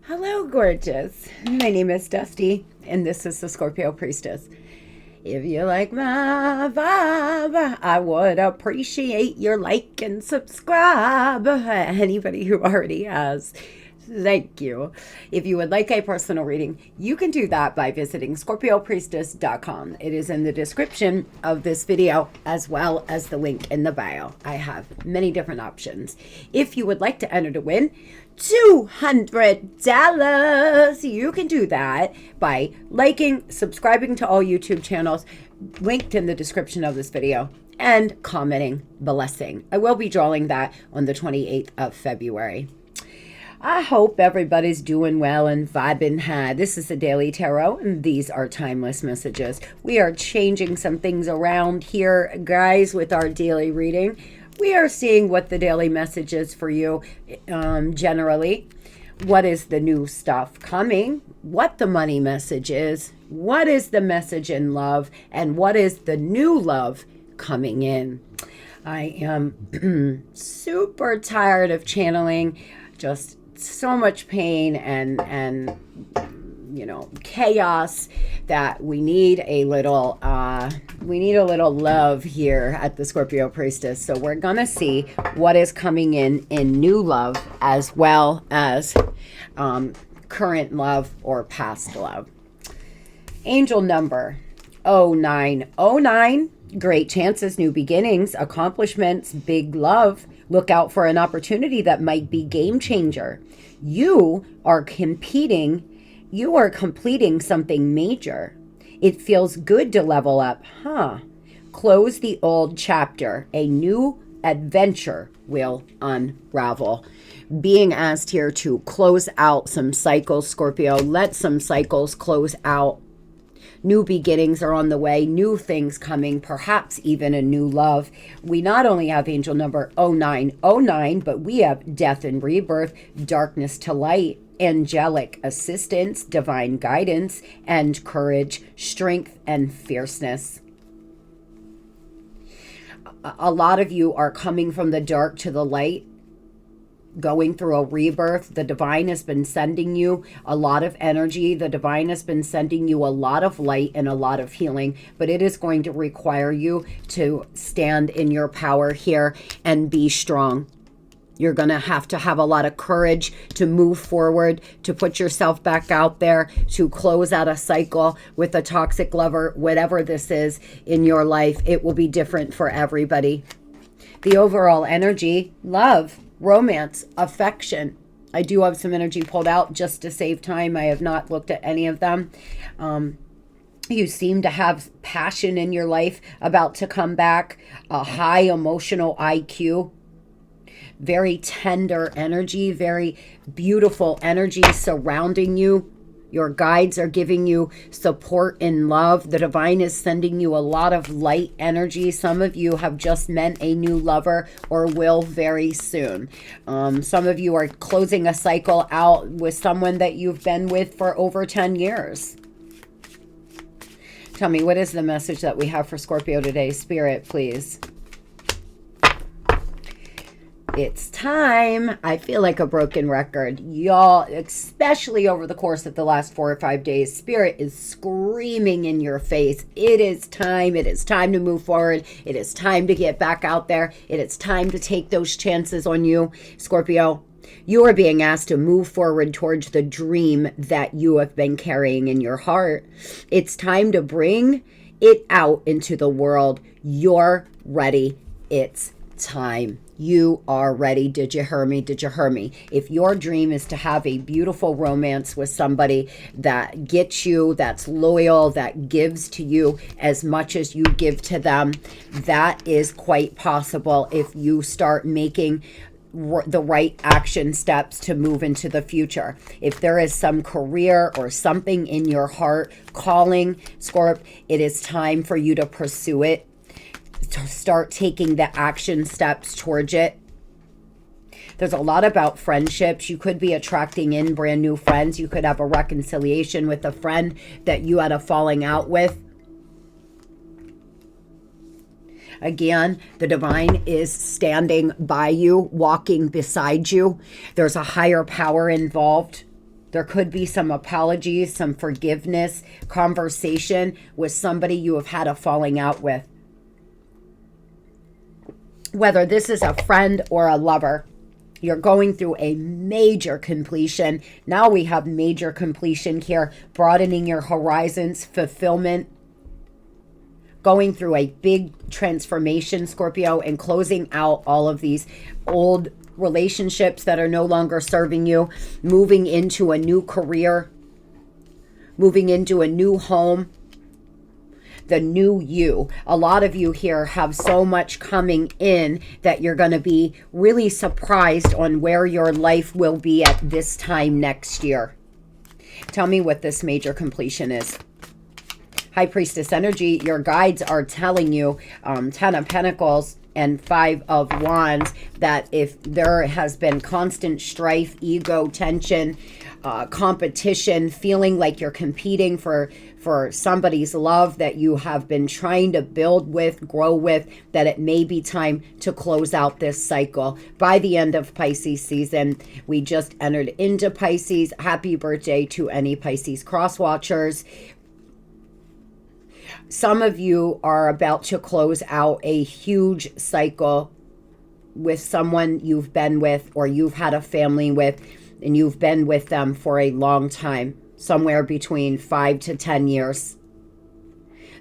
Hello, gorgeous. My name is Dusty, and this is the Scorpio Priestess. If you like my vibe, I would appreciate your like and subscribe. Anybody who already has, thank you. If you would like a personal reading, you can do that by visiting scorpiopriestess.com. It is in the description of this video as well as the link in the bio. I have many different options. If you would like to enter to win $200, you can do that by liking, subscribing to all YouTube channels linked in the description of this video, and commenting blessing. I will be drawing that on the 28th of February. I hope everybody's doing well and vibing high. This is the Daily Tarot, and these are timeless messages. We are changing some things around here, guys, with our daily reading. We are seeing what the daily message is for you generally. What is the new stuff coming? What the money message is? What is the message in love? And what is the new love coming in? I am super tired of channeling just so much pain and you know, chaos that we need a little love here at the Scorpio Priestess. So we're gonna see what is coming in new love as well as current love or past love. Angel number 0909. Great chances, new beginnings, accomplishments, big love. Look out for an opportunity that might be game changer. You are completing something major. It feels good to level up, huh? Close the old chapter. A new adventure will unravel. Being asked here to close out some cycles, Scorpio. Let some cycles close out. New beginnings are on the way, new things coming, perhaps even a new love. We not only have angel number 0909, but we have death and rebirth, darkness to light, angelic assistance, divine guidance, and courage, strength, and fierceness. A lot of you are coming from the dark to the light, going through a rebirth. The divine has been sending you a lot of energy. The divine has been sending you a lot of light and a lot of healing, but it is going to require you to stand in your power here and be strong. You're going to have a lot of courage to move forward, to put yourself back out there, to close out a cycle with a toxic lover, whatever this is in your life. It will be different for everybody. The overall energy, love, romance, affection. I do have some energy pulled out just to save time. I have not looked at any of them. You seem to have passion in your life about to come back, a high emotional IQ, very tender energy, very beautiful energy surrounding you. Your guides are giving you support and love. The divine is sending you a lot of light energy. Some of you have just met a new lover or will very soon. Some of you are closing a cycle out with someone that you've been with for over 10 years. Tell me, what is the message that we have for Scorpio today? Spirit, please. It's time. I feel like a broken record. Y'all, especially over the course of the last 4 or 5 days, Spirit is screaming in your face. It is time. It is time to move forward. It is time to get back out there. It is time to take those chances on you, Scorpio. You are being asked to move forward towards the dream that you have been carrying in your heart. It's time to bring it out into the world. You're ready. It's time. You are ready. Did you hear me? Did you hear me? If your dream is to have a beautiful romance with somebody that gets you, that's loyal, that gives to you as much as you give to them, that is quite possible if you start making the right action steps to move into the future. If there is some career or something in your heart calling, Scorp, it is time for you to pursue it. To start taking the action steps towards it. There's a lot about friendships. You could be attracting in brand new friends. You could have a reconciliation with a friend that you had a falling out with. Again, the divine is standing by you, walking beside you. There's a higher power involved. There could be some apologies, some forgiveness, conversation with somebody you have had a falling out with. Whether this is a friend or a lover, you're going through a major completion. Now we have major completion here, broadening your horizons, fulfillment, going through a big transformation, Scorpio, and closing out all of these old relationships that are no longer serving you, moving into a new career, moving into a new home, the new you. A lot of you here have so much coming in that you're going to be really surprised on where your life will be at this time next year. Tell me what this major completion is. High Priestess energy, your guides are telling you, 10 of Pentacles and 5 of Wands, that if there has been constant strife, ego, tension, competition, feeling like you're competing for somebody's love that you have been trying to build with, grow with, that it may be time to close out this cycle. By the end of Pisces season, we just entered into Pisces. Happy birthday to any Pisces cross watchers. Some of you are about to close out a huge cycle with someone you've been with or you've had a family with, and you've been with them for a long time, somewhere between 5 to 10 years.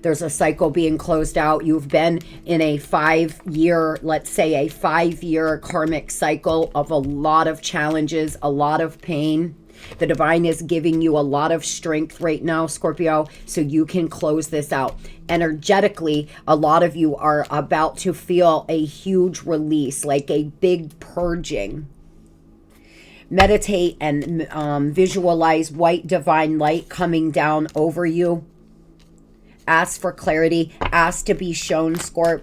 There's a cycle being closed out. You've been in a 5-year, let's say a 5-year karmic cycle of a lot of challenges, a lot of pain. The divine is giving you a lot of strength right now, Scorpio, so you can close this out. Energetically, a lot of you are about to feel a huge release, like a big purging. Meditate and visualize white divine light coming down over you. Ask for clarity. Ask to be shown, Scorp.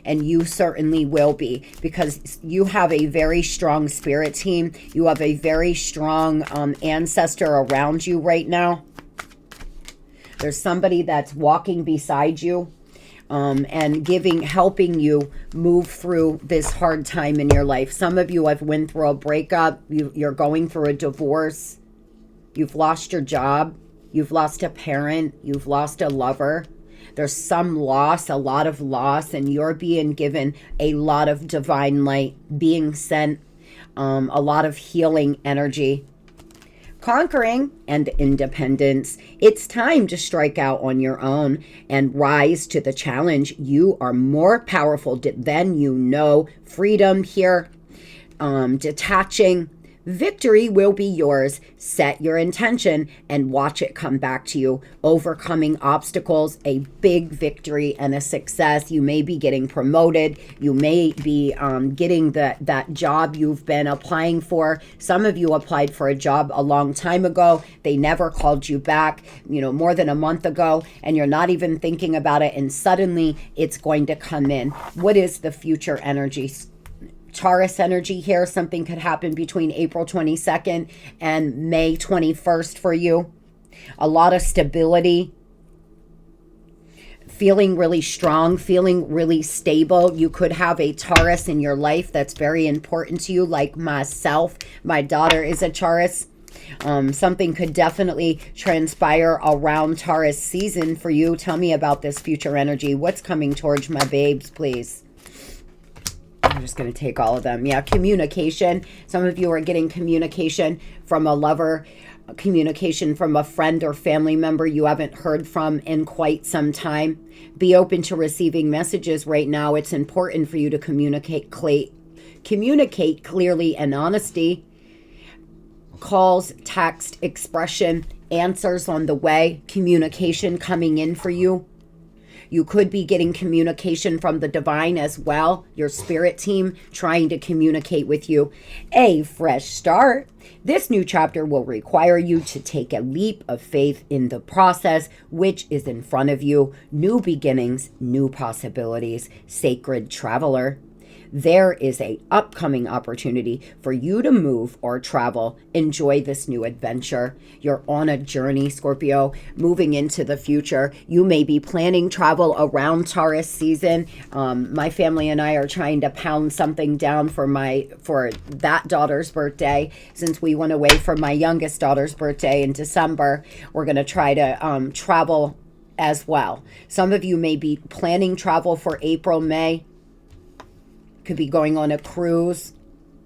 And you certainly will be, because you have a very strong spirit team. You have a very strong ancestor around you right now. There's somebody that's walking beside you and helping you move through this hard time in your life. Some of you have went through a breakup. You're going through a divorce. You've lost your job. You've lost a parent. You've lost a lover. There's some loss, a lot of loss, and you're being given a lot of divine light, being sent a lot of healing energy. Conquering and independence. It's time to strike out on your own and rise to the challenge. You are more powerful than you know. Freedom here. Detaching. Victory will be yours. Set your intention and watch it come back to you. Overcoming obstacles, a big victory and a success. You may be getting promoted. You may be getting that job you've been applying for. Some of you applied for a job a long time ago. They never called you back, more than a month ago, and you're not even thinking about it, and suddenly it's going to come in. What is the future energy? Taurus energy here. Something could happen between April 22nd and May 21st for you. A lot of stability. Feeling really strong, feeling really stable. You could have a Taurus in your life that's very important to you, like myself. My daughter is a Taurus. Something could definitely transpire around Taurus season for you. Tell me about this future energy. What's coming towards my babes, please? I'm just going to take all of them. Yeah, communication. Some of you are getting communication from a lover, communication from a friend or family member you haven't heard from in quite some time. Be open to receiving messages right now. It's important for you to communicate clearly and honesty. Calls, text, expression, answers on the way, communication coming in for you. You could be getting communication from the divine as well, your spirit team trying to communicate with you. A fresh start. This new chapter will require you to take a leap of faith in the process, which is in front of you. New beginnings, new possibilities. Sacred traveler. there is a upcoming opportunity for you to move or travel. Enjoy this new adventure. You're on a journey, Scorpio, moving into the future. You may be planning travel around Taurus season. My family and I are trying to pound something down for that daughter's birthday. Since we went away for my youngest daughter's birthday in December, we're going to try to travel as well. Some of you may be planning travel for April, May. Could be going on a cruise.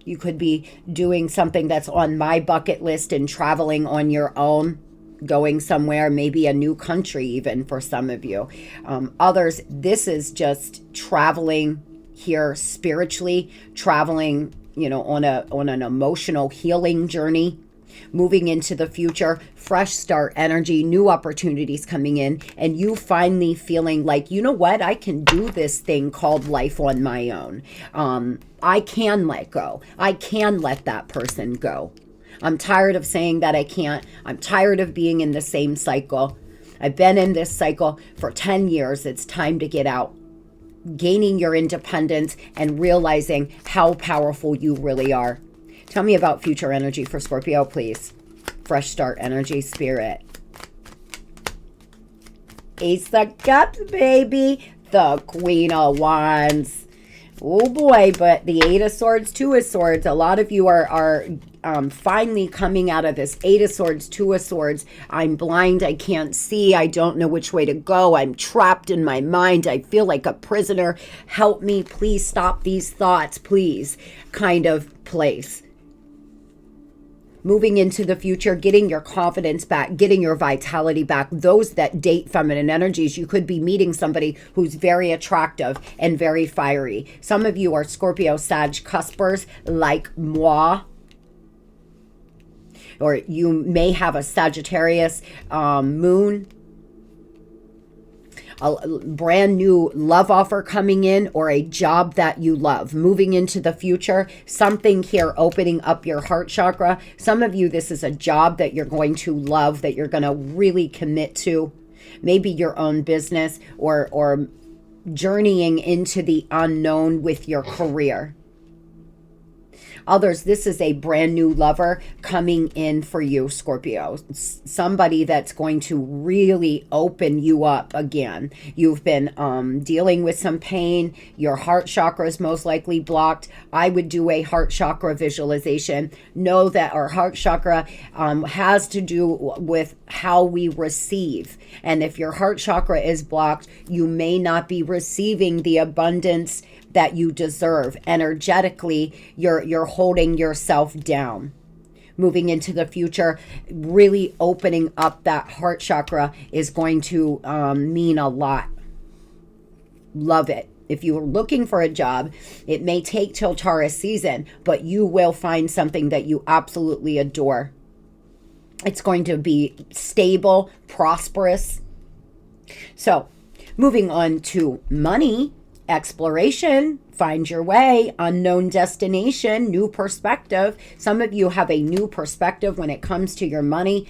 You could be doing something that's on my bucket list and traveling on your own, going somewhere, maybe a new country even for some of you. Others, this is just traveling here spiritually, traveling, on an emotional healing journey. Moving into the future, fresh start energy, new opportunities coming in, and you finally feeling like, you know what, I can do this thing called life on my own. I can let go. I can let that person go. I'm tired of saying that I can't. I'm tired of being in the same cycle. I've been in this cycle for 10 years. It's time to get out. Gaining your independence and realizing how powerful you really are. Tell me about future energy for Scorpio, please. Fresh start energy, spirit. Ace of Cups, baby. The Queen of Wands. Oh boy, but the Eight of Swords, Two of Swords. A lot of you are finally coming out of this Eight of Swords, Two of Swords. I'm blind. I can't see. I don't know which way to go. I'm trapped in my mind. I feel like a prisoner. Help me. Please stop these thoughts, please. Kind of place. Moving into the future, getting your confidence back, getting your vitality back. Those that date feminine energies, you could be meeting somebody who's very attractive and very fiery. Some of you are Scorpio, Sag, cuspers like moi. Or you may have a Sagittarius moon. A brand new love offer coming in, or a job that you love. Moving into the future, something here opening up your heart chakra. Some of you, this is a job that you're going to love, that you're going to really commit to. Maybe your own business, or journeying into the unknown with your career. Others, this is a brand new lover coming in for you, Scorpio. Somebody that's going to really open you up again. You've been dealing with some pain. Your heart chakra is most likely blocked. I would do a heart chakra visualization. Know that our heart chakra has to do with how we receive. And if your heart chakra is blocked, you may not be receiving the abundance that you deserve. Energetically, you're holding yourself down. Moving into the future, really opening up that heart chakra is going to mean a lot. Love it. If you're looking for a job, it may take till Taurus season, but you will find something that you absolutely adore. It's going to be stable, prosperous. So, moving on to money. Exploration, find your way, unknown destination, new perspective. Some of you have a new perspective when it comes to your money.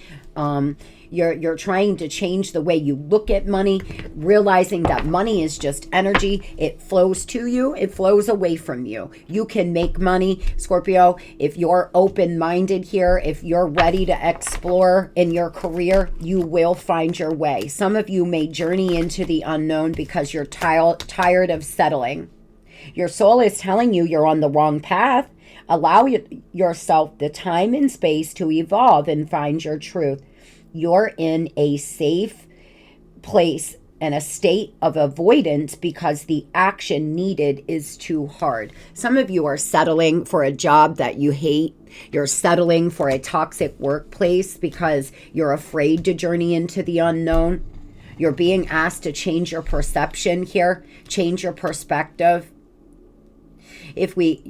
You're trying to change the way you look at money, realizing that money is just energy. It flows to you, it flows away from you. You can make money, Scorpio, if you're open-minded here, if you're ready to explore in your career, you will find your way. Some of you may journey into the unknown because you're tired of settling. Your soul is telling you you're on the wrong path. Allow yourself the time and space to evolve and find your truth. You're in a safe place and a state of avoidance because the action needed is too hard. Some of you are settling for a job that you hate. You're settling for a toxic workplace because you're afraid to journey into the unknown. You're being asked to change your perception here, change your perspective. If we,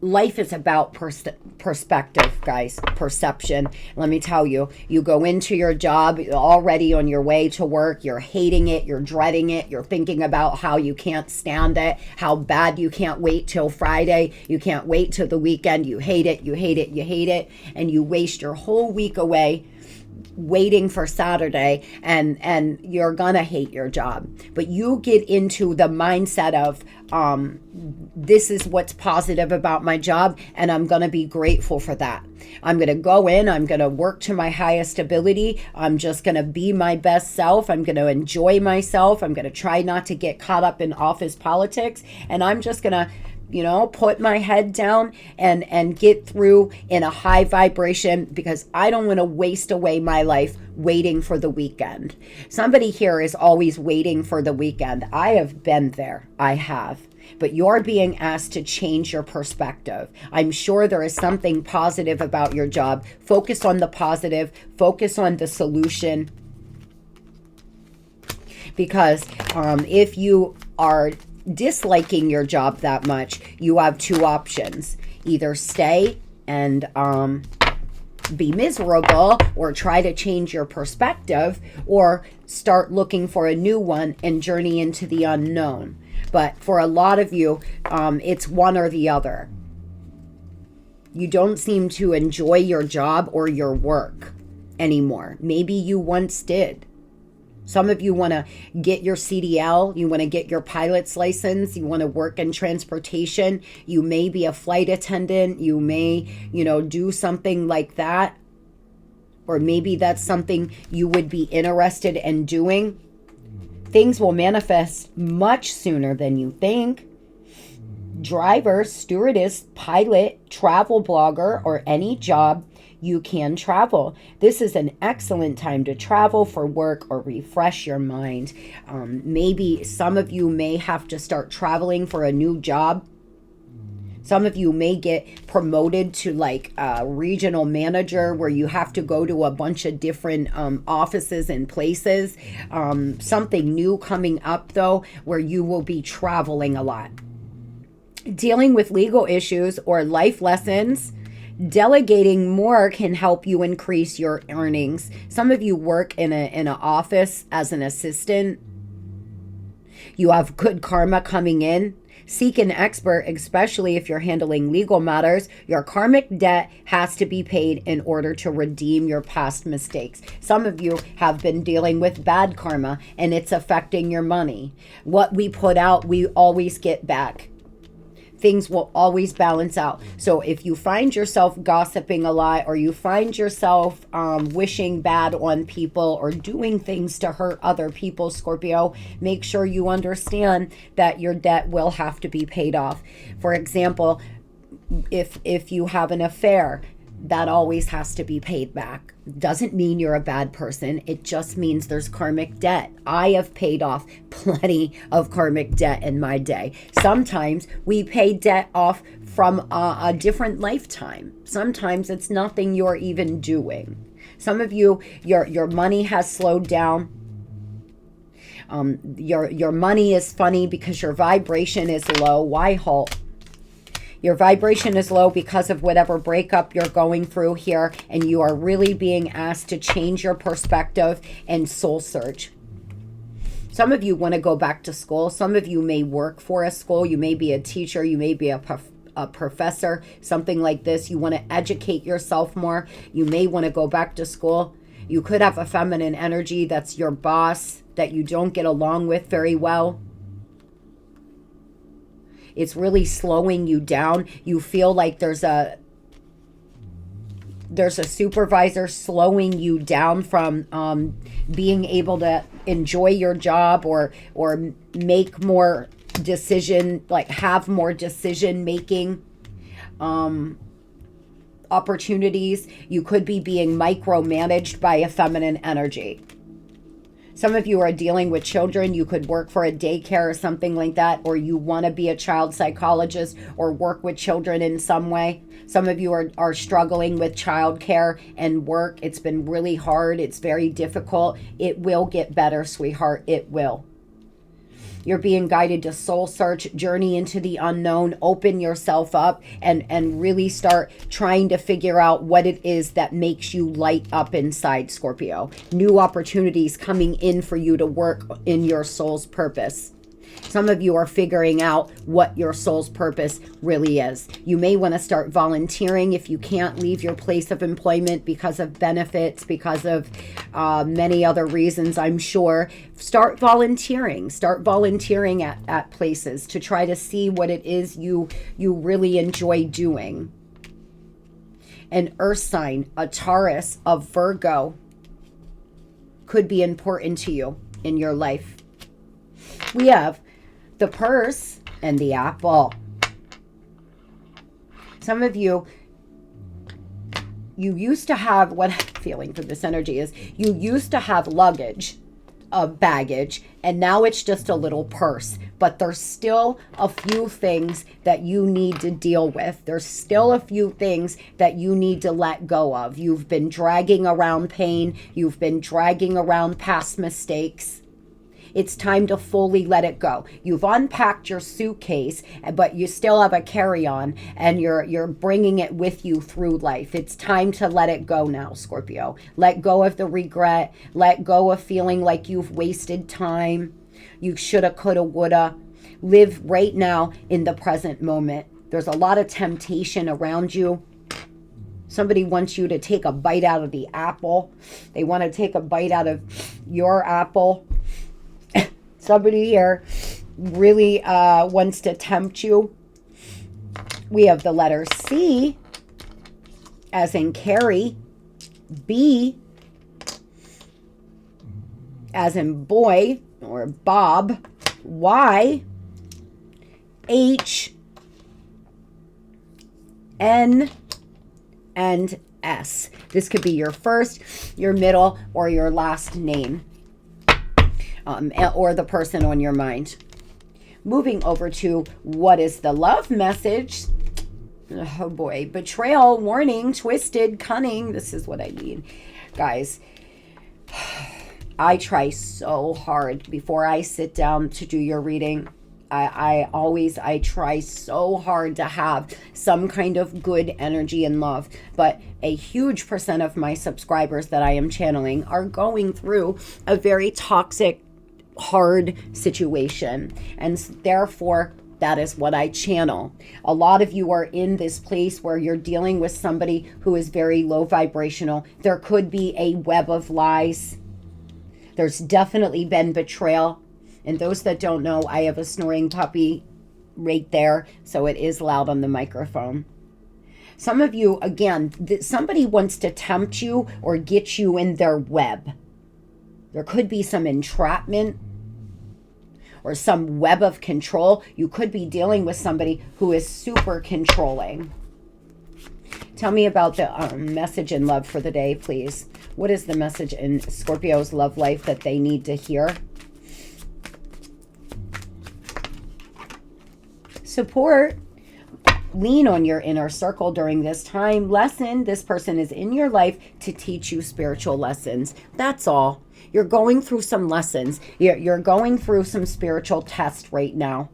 life is about perspective, guys, perception. Let me tell you, you go into your job already on your way to work. You're hating it. You're dreading it. You're thinking about how you can't stand it, how bad you can't wait till Friday. You can't wait till the weekend. You hate it. You hate it. You hate it. And you waste your whole week away waiting for Saturday, and you're gonna hate your job. But you get into the mindset of this is what's positive about my job, and I'm gonna be grateful for that. I'm gonna go in, I'm gonna work to my highest ability, I'm just gonna be my best self, I'm gonna enjoy myself, I'm gonna try not to get caught up in office politics, and I'm just gonna put my head down and get through in a high vibration, because I don't want to waste away my life waiting for the weekend. Somebody here is always waiting for the weekend. I have been there. I have. But you're being asked to change your perspective. I'm sure there is something positive about your job. Focus on the positive. Focus on the solution. Because if you are disliking your job that much, you have two options: either stay and be miserable, or try to change your perspective, or start looking for a new one and journey into the unknown. But for a lot of you, it's one or the other. You don't seem to enjoy your job or your work anymore. Maybe you once did. Some of you want to get your CDL, you want to get your pilot's license, you want to work in transportation, you may be a flight attendant, you may, do something like that, or maybe that's something you would be interested in doing. Things will manifest much sooner than you think. Driver, stewardess, pilot, travel blogger, or any job, you can travel. This is an excellent time to travel for work or refresh your mind. Maybe some of you may have to start traveling for a new job. Some of you may get promoted to like a regional manager, where you have to go to a bunch of different offices and places. Something new coming up though, where you will be traveling a lot. Dealing with legal issues or life lessons. Delegating more can help you increase your earnings. Some of you work in an office as an assistant. You have good karma coming in. Seek an expert, especially if you're handling legal matters. Your karmic debt has to be paid in order to redeem your past mistakes. Some of you have been dealing with bad karma, and it's affecting your money. What we put out, we always get back. Things will always balance out. So if you find yourself gossiping a lot, or you find yourself wishing bad on people or doing things to hurt other people, Scorpio, make sure you understand that your debt will have to be paid off. For example, if you have an affair, that always has to be paid back. Doesn't mean you're a bad person. It just means there's karmic debt. I have paid off plenty of karmic debt in my day. Sometimes we pay debt off from a different lifetime. Sometimes it's nothing you're even doing. Some of you, your money has slowed down. Your money is funny because your vibration is low. Why halt? Your vibration is low because of whatever breakup you're going through here, and you are really being asked to change your perspective and soul search. Some of you want to go back to school. Some of you may work for a school. You may be a teacher. You may be a professor, something like this. You want to educate yourself more. You may want to go back to school. You could have a feminine energy that's your boss that you don't get along with very well. It's really slowing you down. You feel like there's a supervisor slowing you down from being able to enjoy your job or make more decision, like have more decision making opportunities. You could be being micromanaged by a feminine energy. Some of you are dealing with children. You could work for a daycare or something like that, or you want to be a child psychologist or work with children in some way. Some of you are struggling with childcare and work. It's been really hard. It's very difficult. It will get better, sweetheart. It will. You're being guided to soul search, journey into the unknown, open yourself up, and really start trying to figure out what it is that makes you light up inside, Scorpio. New opportunities coming in for you to work in your soul's purpose. Some of you are figuring out what your soul's purpose really is. You may want to start volunteering if you can't leave your place of employment because of benefits, because of many other reasons, I'm sure. Start volunteering. Start volunteering at places to try to see what it is you really enjoy doing. An earth sign, a Taurus, a Virgo could be important to you in your life. We have the purse and the apple. Some of you used to have, what I'm feeling for this energy is, you used to have luggage, baggage, and now it's just a little purse. But there's still a few things that you need to deal with. There's still a few things that you need to let go of. You've been dragging around pain. You've been dragging around past mistakes. It's time to fully let it go. You've unpacked your suitcase, but you still have a carry-on, and you're bringing it with you through life. It's time to let it go now, Scorpio. Let go of the regret. Let go of feeling like you've wasted time. You shoulda, coulda, woulda. Live right now in the present moment. There's a lot of temptation around you. Somebody wants you to take a bite out of the apple. They want to take a bite out of your apple. Somebody here really wants to tempt you. We have the letter C, as in Carrie. B, as in boy or Bob. Y, H, N, and S. This could be your first, your middle, or your last name. Or the person on your mind. Moving over to what is the love message? Oh boy, betrayal, warning, twisted, cunning. This is what I mean. Guys, I try so hard before I sit down to do your reading. I try so hard to have some kind of good energy and love, but a huge percent of my subscribers that I am channeling are going through a very toxic, hard situation, and therefore that is what I channel. A lot of you are in this place where you're dealing with somebody who is very low vibrational. There could be a web of lies. There's definitely been betrayal. And those that don't know, I have a snoring puppy right there, so it is loud on the microphone. Some of you, again, somebody wants to tempt you or get you in their web. There could be some entrapment or some web of control. You could be dealing with somebody who is super controlling. Tell me about the message in love for the day, please. What is the message in Scorpio's love life that they need to hear? Support. Lean on your inner circle during this time. Lesson. This person is in your life to teach you spiritual lessons. That's all. You're going through some lessons. You're going through some spiritual tests right now.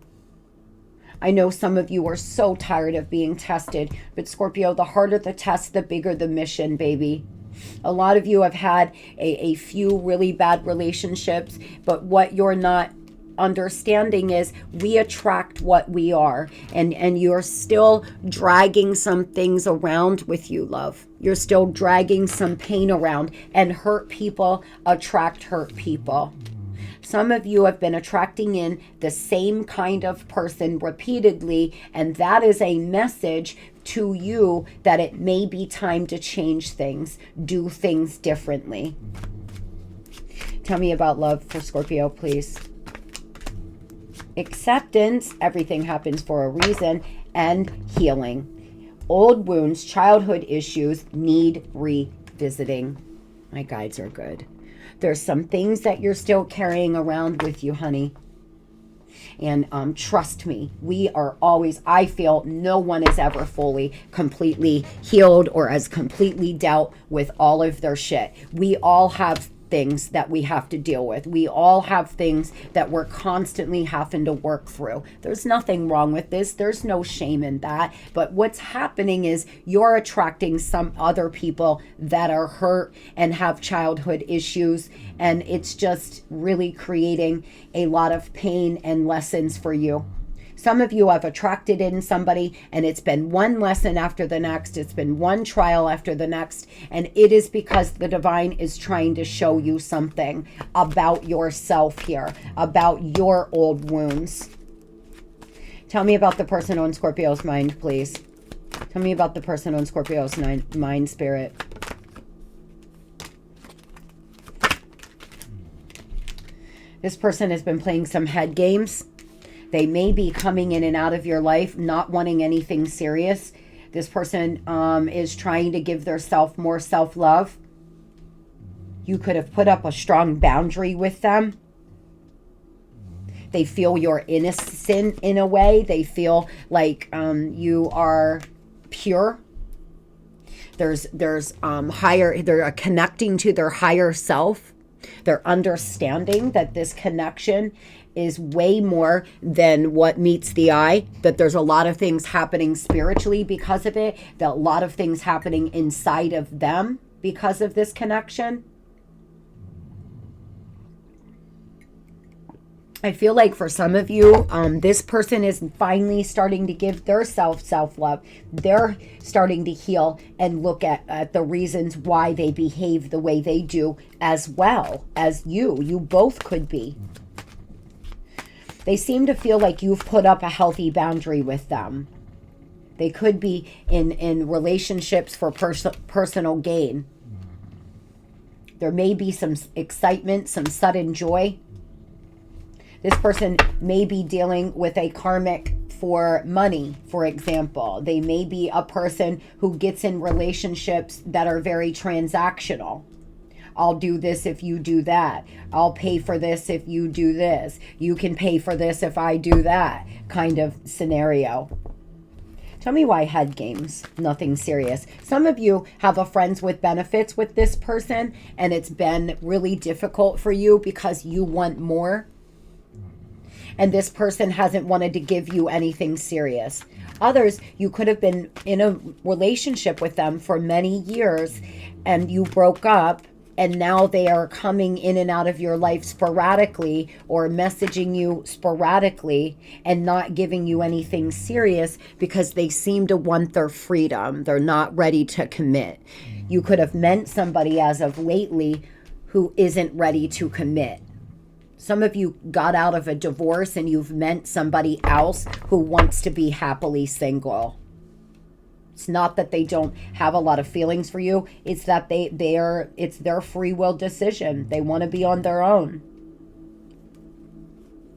I know some of you are so tired of being tested, but Scorpio, the harder the test, the bigger the mission, baby. A lot of you have had a few really bad relationships, but what you're not understanding is we attract what we are, and you're still dragging some things around with you, love. You're still dragging some pain around, and hurt people attract hurt people. Some of you have been attracting in the same kind of person repeatedly, and that is a message to you that it may be time to change things, do things differently. Tell me about love for Scorpio, please. Acceptance, everything happens for a reason, and healing. Old wounds, childhood issues need revisiting. My guides are good. There's some things that you're still carrying around with you, honey. And trust me, we are always, I feel no one is ever fully, completely healed or as completely dealt with all of their shit. We all have things that we have to deal with. We all have things that we're constantly having to work through. There's nothing wrong with this. There's no shame in that. But what's happening is you're attracting some other people that are hurt and have childhood issues. And it's just really creating a lot of pain and lessons for you. Some of you have attracted in somebody and it's been one lesson after the next. It's been one trial after the next. And it is because the divine is trying to show you something about yourself here, about your old wounds. Tell me about the person on Scorpio's mind, please. Tell me about the person on Scorpio's mind, Spirit. This person has been playing some head games. They may be coming in and out of your life, not wanting anything serious. This person is trying to give themselves more self-love. You could have put up a strong boundary with them. They feel you're innocent in a way. They feel like you are pure. They're connecting to their higher self. They're understanding that this connection is way more than what meets the eye, that there's a lot of things happening spiritually because of it, that a lot of things happening inside of them because of this connection. I feel like for some of you, this person is finally starting to give their self-love. They're starting to heal and look at the reasons why they behave the way they do, as well as you. You both could be. They seem to feel like you've put up a healthy boundary with them. They could be in relationships for personal gain. There may be some excitement, some sudden joy. This person may be dealing with a karmic for money, for example. They may be a person who gets in relationships that are very transactional. I'll do this if you do that. I'll pay for this if you do this. You can pay for this if I do that kind of scenario. Tell me why head games, nothing serious. Some of you have a friends with benefits with this person and it's been really difficult for you because you want more. And this person hasn't wanted to give you anything serious. Others, you could have been in a relationship with them for many years and you broke up. And now they are coming in and out of your life sporadically or messaging you sporadically and not giving you anything serious because they seem to want their freedom. They're not ready to commit. You could have met somebody as of lately who isn't ready to commit. Some of you got out of a divorce and you've met somebody else who wants to be happily single. It's not that they don't have a lot of feelings for you. It's that it's their free will decision. They want to be on their own.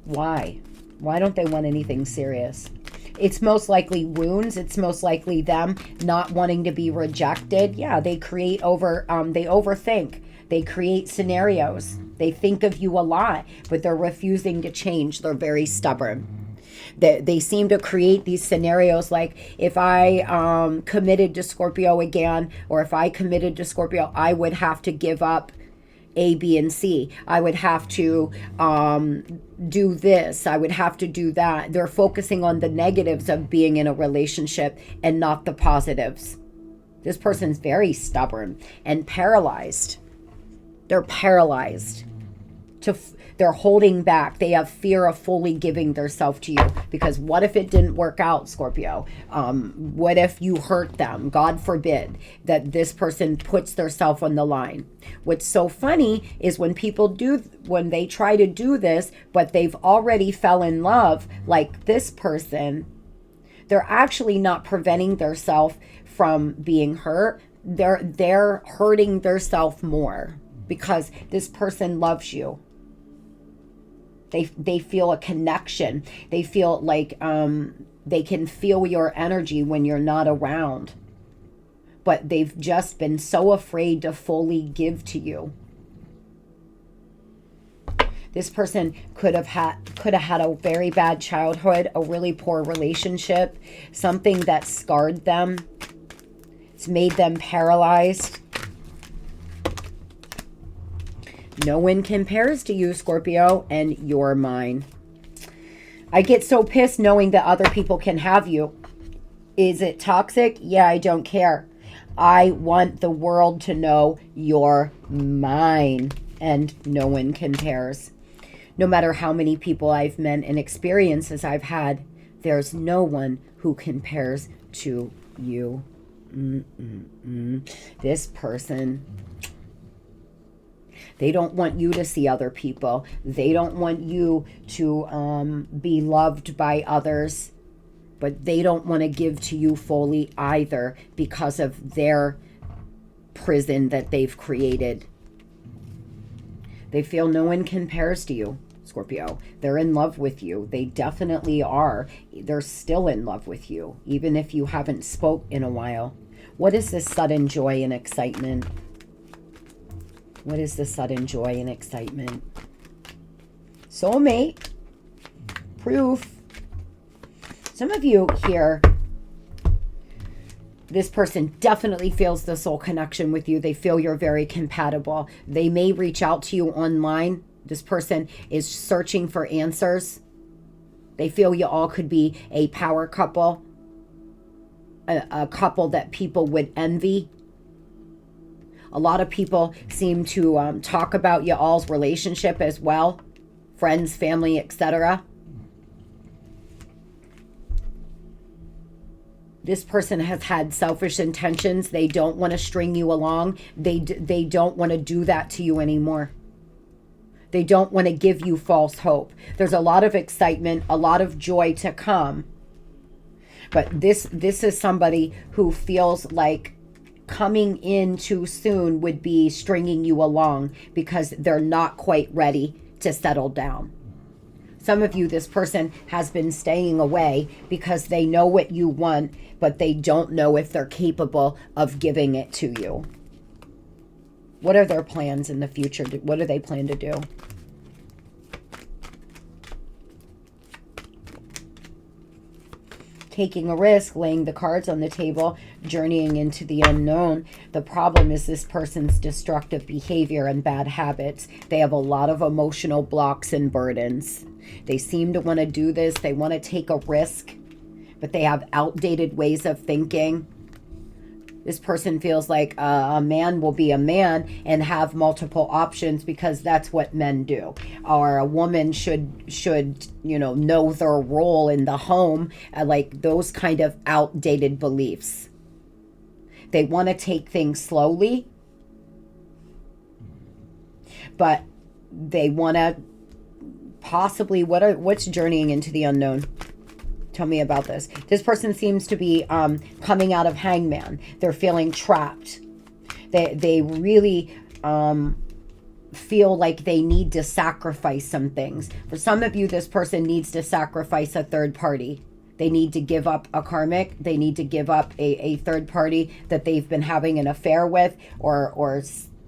Why? Why don't they want anything serious? It's most likely wounds. It's most likely them not wanting to be rejected. Yeah, they overthink. They create scenarios. They think of you a lot, but they're refusing to change. They're very stubborn. They seem to create these scenarios like, if I committed to Scorpio again, or if I committed to Scorpio, I would have to give up A, B, and C. I would have to do this. I would have to do that. They're focusing on the negatives of being in a relationship and not the positives. This person's very stubborn and paralyzed. They're paralyzed. They're holding back. They have fear of fully giving themselves to you because what if it didn't work out, Scorpio? What if you hurt them? God forbid that this person puts themselves on the line. What's so funny is when they try to do this, but they've already fell in love like this person, they're actually not preventing themselves from being hurt. They're hurting themselves more because this person loves you. They feel a connection. They feel like they can feel your energy when you're not around. But they've just been so afraid to fully give to you. This person could have had a very bad childhood, a really poor relationship, something that scarred them. It's made them paralyzed. No one compares to you, Scorpio, and you're mine. I get so pissed knowing that other people can have you. Is it toxic? Yeah, I don't care. I want the world to know you're mine, and no one compares. No matter how many people I've met and experiences I've had, there's no one who compares to you. This person, they don't want you to see other people. They don't want you to be loved by others, but they don't want to give to you fully either because of their prison that they've created. They feel no one compares to you, Scorpio. They're in love with you. They definitely are. They're still in love with you, even if you haven't spoke in a while. What is this sudden joy and excitement? What is the sudden joy and excitement? Soulmate. Proof. Some of you here, this person definitely feels the soul connection with you. They feel you're very compatible. They may reach out to you online. This person is searching for answers. They feel you all could be a power couple, a couple that people would envy. A lot of people seem to talk about you all's relationship as well. Friends, family, etc. This person has had selfish intentions. They don't want to string you along. They don't want to do that to you anymore. They don't want to give you false hope. There's a lot of excitement, a lot of joy to come. But this is somebody who feels like coming in too soon would be stringing you along because they're not quite ready to settle down. Some of you, this person has been staying away because they know what you want, but they don't know if they're capable of giving it to you. What are their plans in the future? What do they plan to do? Taking a risk, laying the cards on the table, journeying into the unknown. The problem is this person's destructive behavior and bad habits. They have a lot of emotional blocks and burdens. They seem to want to do this. They want to take a risk, but they have outdated ways of thinking. This person feels like a man will be a man and have multiple options because that's what men do. Or a woman should know their role in the home, like those kind of outdated beliefs. They want to take things slowly, but they want to possibly, what's journeying into the unknown? Tell me about this. This person seems to be coming out of hangman. They're feeling trapped. They really feel like they need to sacrifice some things. For some of you, this person needs to sacrifice a third party. They need to give up a karmic. They need to give up a third party that they've been having an affair with, or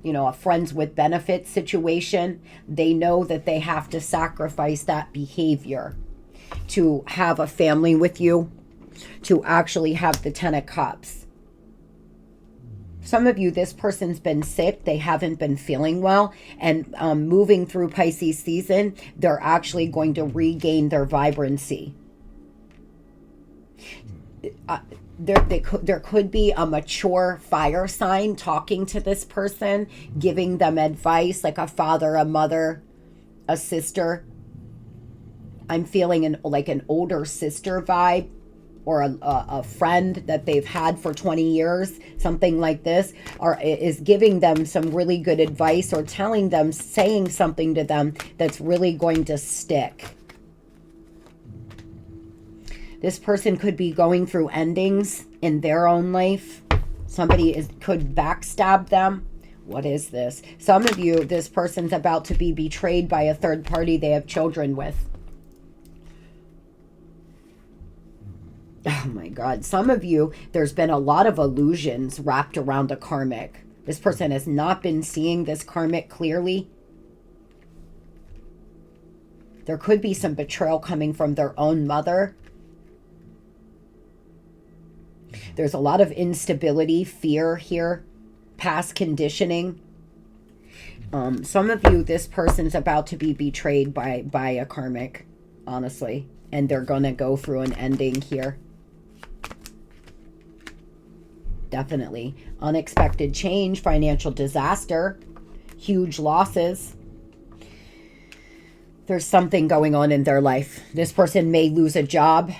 a friends with benefits situation. They know that they have to sacrifice that behavior to have a family with you, to actually have the 10 of Cups. Some of you, this person's been sick. They haven't been feeling well. And moving through Pisces season, they're actually going to regain their vibrancy. There could be a mature fire sign talking to this person, giving them advice, like a father, a mother, a sister. I'm feeling like an older sister vibe, or a friend that they've had for 20 years, something like this, or is giving them some really good advice, or telling them, saying something to them that's really going to stick. This person could be going through endings in their own life. Somebody could backstab them. What is this? Some of you, this person's about to be betrayed by a third party they have children with. Oh my God. Some of you, there's been a lot of illusions wrapped around a karmic. This person has not been seeing this karmic clearly. There could be some betrayal coming from their own mother. There's a lot of instability, fear here, past conditioning. Some of you, this person's about to be betrayed by a karmic, honestly. And they're going to go through an ending here. Definitely. Unexpected change, financial disaster, huge losses. There's something going on in their life. This person may lose a job.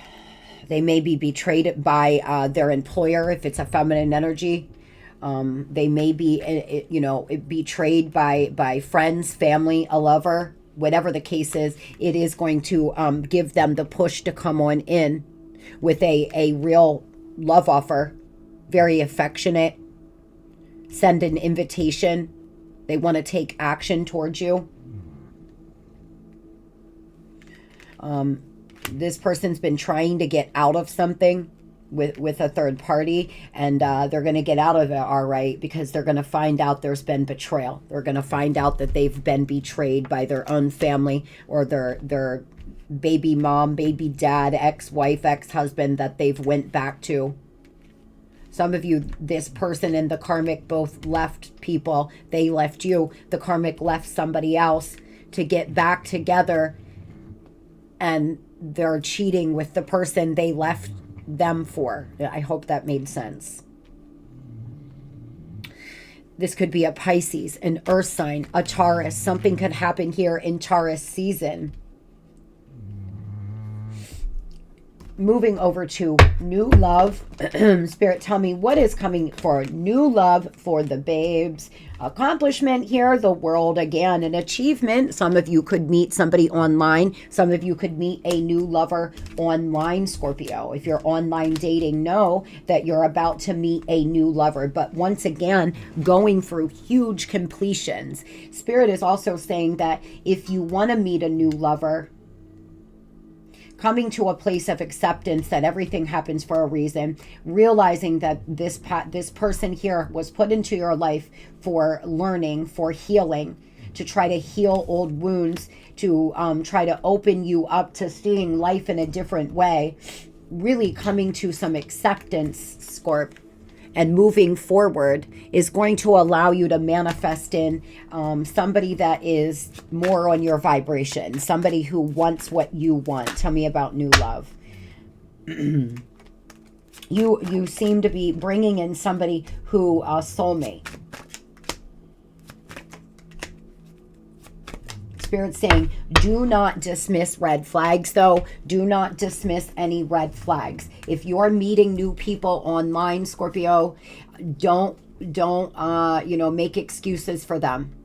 They may be betrayed by their employer if it's a feminine energy. They may be, betrayed by friends, family, a lover, whatever the case is. It is going to give them the push to come on in with a real love offer, very affectionate, send an invitation. They want to take action towards you. This person's been trying to get out of something with a third party, and they're going to get out of it all right, because they're going to find out there's been betrayal. They're going to find out that they've been betrayed by their own family, or their baby mom, baby dad, ex-wife, ex-husband that they've went back to. Some of you, this person and the karmic both left people. They left you. The karmic left somebody else to get back together, and they're cheating with the person they left them for. I hope that made sense. This could be a Pisces, an Earth sign, a Taurus. Something could happen here in Taurus season. Moving over to new love. Spirit, tell me what is coming for new love for the babes. Accomplishment here, the world again, an achievement. Some of you could meet somebody online. Some of you could meet a new lover online, Scorpio. If you're online dating, know that you're about to meet a new lover. But once again, going through huge completions. Spirit is also saying that if you want to meet a new lover, coming to a place of acceptance that everything happens for a reason, realizing that this person here was put into your life for learning, for healing, to try to heal old wounds, to try to open you up to seeing life in a different way, really coming to some acceptance, Scorp, and moving forward is going to allow you to manifest in somebody that is more on your vibration, somebody who wants what you want. Tell me about new love. You seem to be bringing in somebody who, soulmate. Spirit saying, do not dismiss red flags, though. Do not dismiss any red flags. If you're meeting new people online, Scorpio, don't make excuses for them.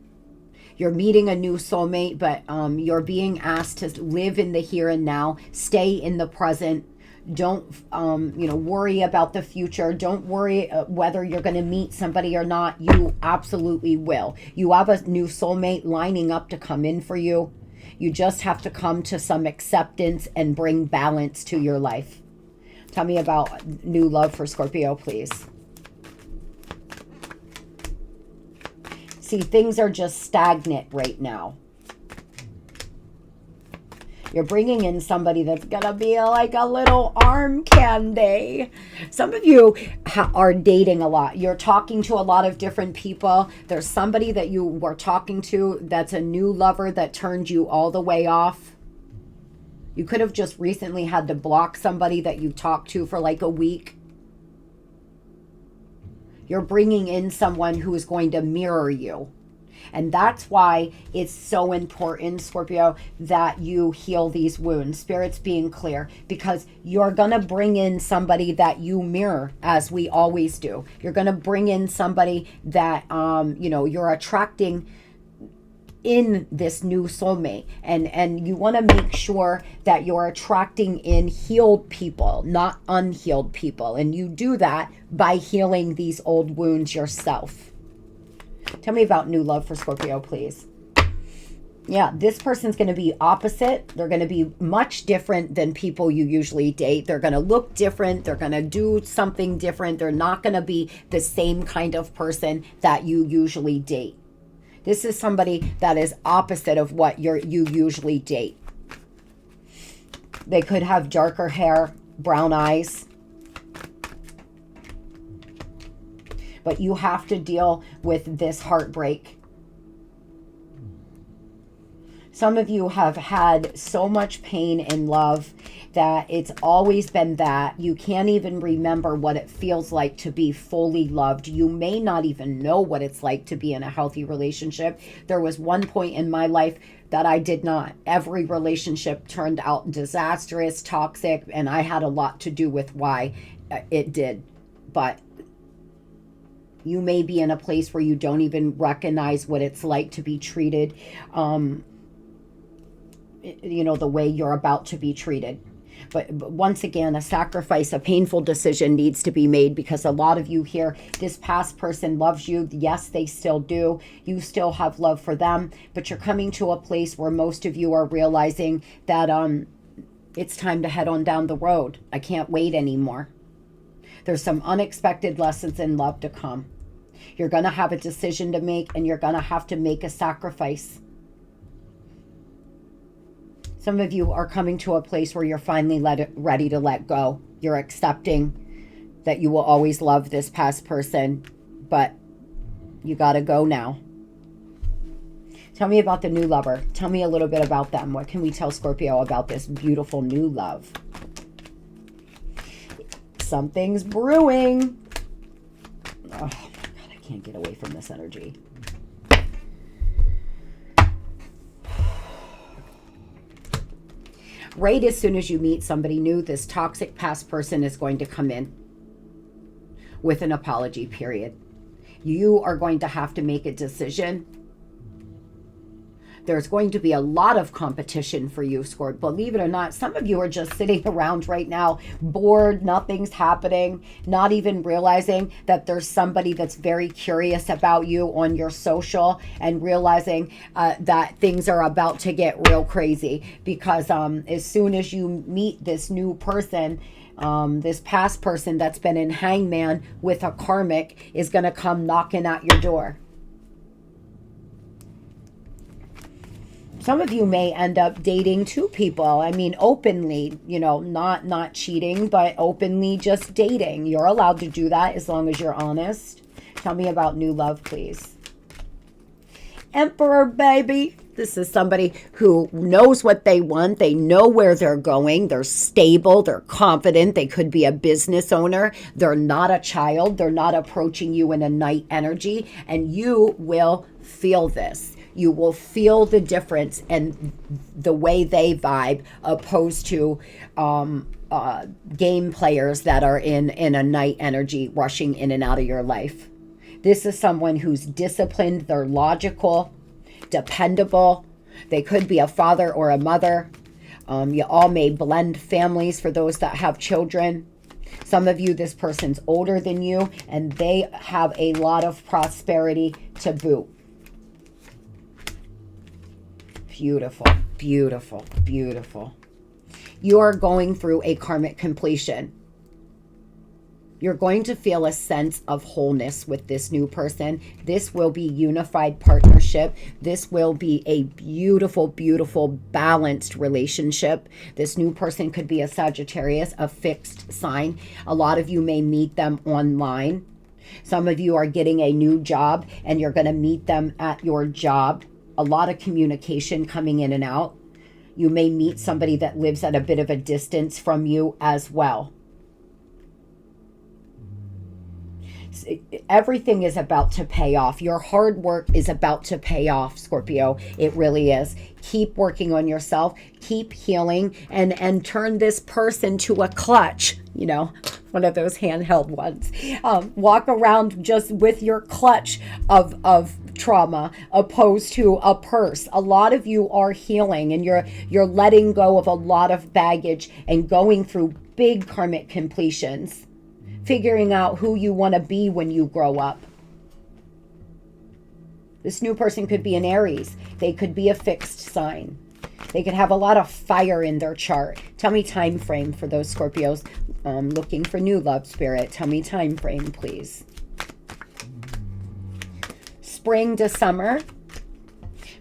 You're meeting a new soulmate, but you're being asked to live in the here and now, stay in the present. Don't, worry about the future. Don't worry whether you're going to meet somebody or not. You absolutely will. You have a new soulmate lining up to come in for you. You just have to come to some acceptance and bring balance to your life. Tell me about new love for Scorpio, please. See, things are just stagnant right now. You're bringing in somebody that's going to be like a little arm candy. Some of you are dating a lot. You're talking to a lot of different people. There's somebody that you were talking to that's a new lover that turned you all the way off. You could have just recently had to block somebody that you talked to for like a week. You're bringing in someone who is going to mirror you. And that's why it's so important, Scorpio, that you heal these wounds. Spirit's being clear, because you're going to bring in somebody that you mirror, as we always do. You're going to bring in somebody that, you're attracting in this new soulmate. And you want to make sure that you're attracting in healed people, not unhealed people. And you do that by healing these old wounds yourself. Tell me about new love for Scorpio, please. Yeah, this person's going to be opposite. They're going to be much different than people you usually date. They're going to look different. They're going to do something different. They're not going to be the same kind of person that you usually date. This is somebody that is opposite of what you usually date. They could have darker hair, brown eyes. But you have to deal with this heartbreak. Some of you have had so much pain in love that it's always been that you can't even remember what it feels like to be fully loved. You may not even know what it's like to be in a healthy relationship. There was one point in my life that I did not. Every relationship turned out disastrous, toxic, and I had a lot to do with why it did. But you may be in a place where you don't even recognize what it's like to be treated, the way you're about to be treated. But once again, a sacrifice, a painful decision needs to be made, because a lot of you here, this past person loves you. Yes, they still do. You still have love for them, but you're coming to a place where most of you are realizing that it's time to head on down the road. I can't wait anymore. There's some unexpected lessons in love to come. You're going to have a decision to make, and you're going to have to make a sacrifice. Some of you are coming to a place where you're finally ready to let go. You're accepting that you will always love this past person, but you got to go now. Tell me about the new lover. Tell me a little bit about them. What can we tell Scorpio about this beautiful new love? Something's brewing. Oh my God, I can't get away from this energy. Right as soon as you meet somebody new, this toxic past person is going to come in with an apology period. You are going to have to make a decision. There's going to be a lot of competition for you, Scorpio. Believe it or not, some of you are just sitting around right now, bored, nothing's happening, not even realizing that there's somebody that's very curious about you on your social, and realizing that things are about to get real crazy, because as soon as you meet this new person, this past person that's been in hangman with a karmic is going to come knocking at your door. Some of you may end up dating two people. I mean, openly, not cheating, but openly just dating. You're allowed to do that as long as you're honest. Tell me about new love, please. Emperor, baby. This is somebody who knows what they want. They know where they're going. They're stable. They're confident. They could be a business owner. They're not a child. They're not approaching you in a night energy. And you will feel this. You will feel the difference in the way they vibe, opposed to game players that are in a night energy rushing in and out of your life. This is someone who's disciplined. They're logical, dependable. They could be a father or a mother. You all may blend families for those that have children. Some of you, this person's older than you, and they have a lot of prosperity to boot. Beautiful, beautiful, beautiful. You are going through a karmic completion. You're going to feel a sense of wholeness with this new person. This will be unified partnership. This will be a beautiful, beautiful, balanced relationship. This new person could be a Sagittarius, a fixed sign. A lot of you may meet them online. Some of you are getting a new job, and you're going to meet them at your job. A lot of communication coming in and out. You may meet somebody that lives at a bit of a distance from you as well. Everything is about to pay off. Your hard work is about to pay off, Scorpio. It really is. Keep working on yourself. Keep healing, and turn this person to a clutch. One of those handheld ones. Walk around just with your clutch of trauma, opposed to a purse. A lot of you are healing, and you're letting go of a lot of baggage and going through big karmic completions, figuring out who you want to be when you grow up. This new person could be an Aries. They could be a fixed sign. They could have a lot of fire in their chart. Tell me time frame for those Scorpios looking for new love, Spirit. Tell me time frame, please. Spring to summer,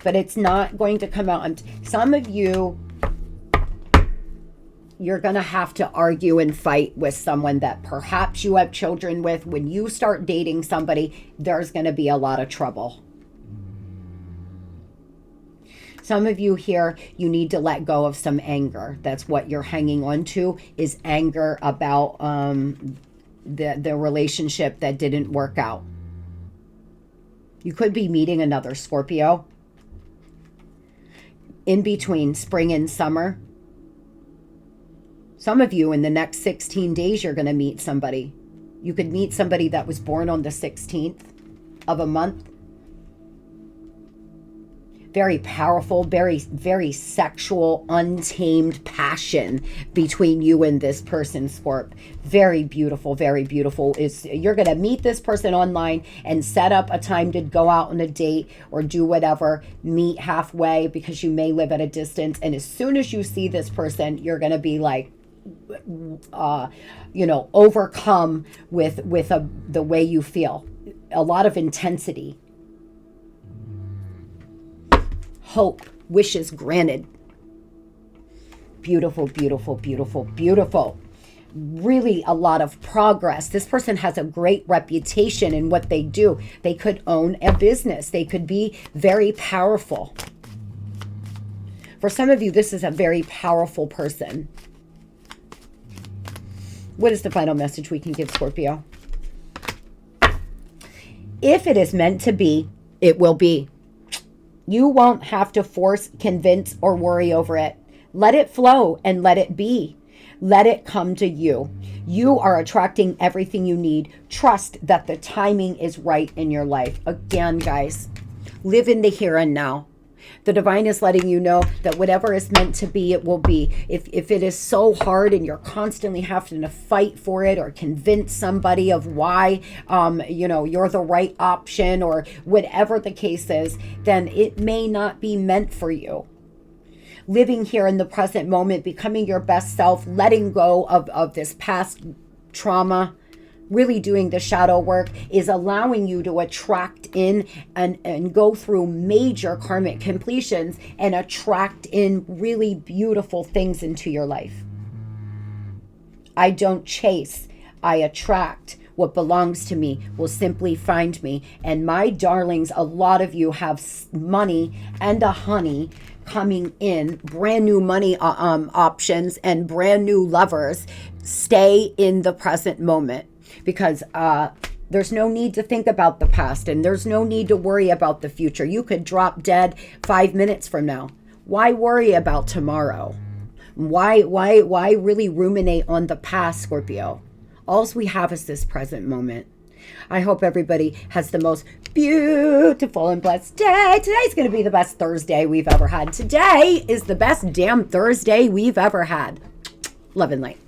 but it's not going to come out. Some of you, you're going to have to argue and fight with someone that perhaps you have children with. When you start dating somebody, there's going to be a lot of trouble. Some of you here, you need to let go of some anger. That's what you're hanging on to, is anger about the relationship that didn't work out. You could be meeting another Scorpio in between spring and summer. Some of you in the next 16 days, you're going to meet somebody. You could meet somebody that was born on the 16th of a month. Very powerful, very, very sexual, untamed passion between you and this person, Scorp. Very beautiful, very beautiful. You're going to meet this person online and set up a time to go out on a date or do whatever, meet halfway because you may live at a distance. And as soon as you see this person, you're going to be like, overcome with the way you feel. A lot of intensity. Hope, wishes granted. Beautiful, beautiful, beautiful, beautiful. Really a lot of progress. This person has a great reputation in what they do. They could own a business. They could be very powerful. For some of you, this is a very powerful person. What is the final message we can give, Scorpio? If it is meant to be, it will be. You won't have to force, convince, or worry over it. Let it flow and let it be. Let it come to you. You are attracting everything you need. Trust that the timing is right in your life. Again, guys, live in the here and now. The divine is letting you know that whatever is meant to be, it will be. If it is so hard and you're constantly having to fight for it or convince somebody of why, you're the right option or whatever the case is, then it may not be meant for you. Living here in the present moment, becoming your best self, letting go of this past trauma, really doing the shadow work is allowing you to attract in and go through major karmic completions and attract in really beautiful things into your life. I don't chase, I attract. What belongs to me will simply find me. And my darlings, a lot of you have money and a honey coming in, brand new money options and brand new lovers. Stay in the present moment. Because there's no need to think about the past and there's no need to worry about the future. You could drop dead 5 minutes from now. Why worry about tomorrow? Why really ruminate on the past, Scorpio? All we have is this present moment. I hope everybody has the most beautiful and blessed day. Today's going to be the best Thursday we've ever had. Today is the best damn Thursday we've ever had. Love and light.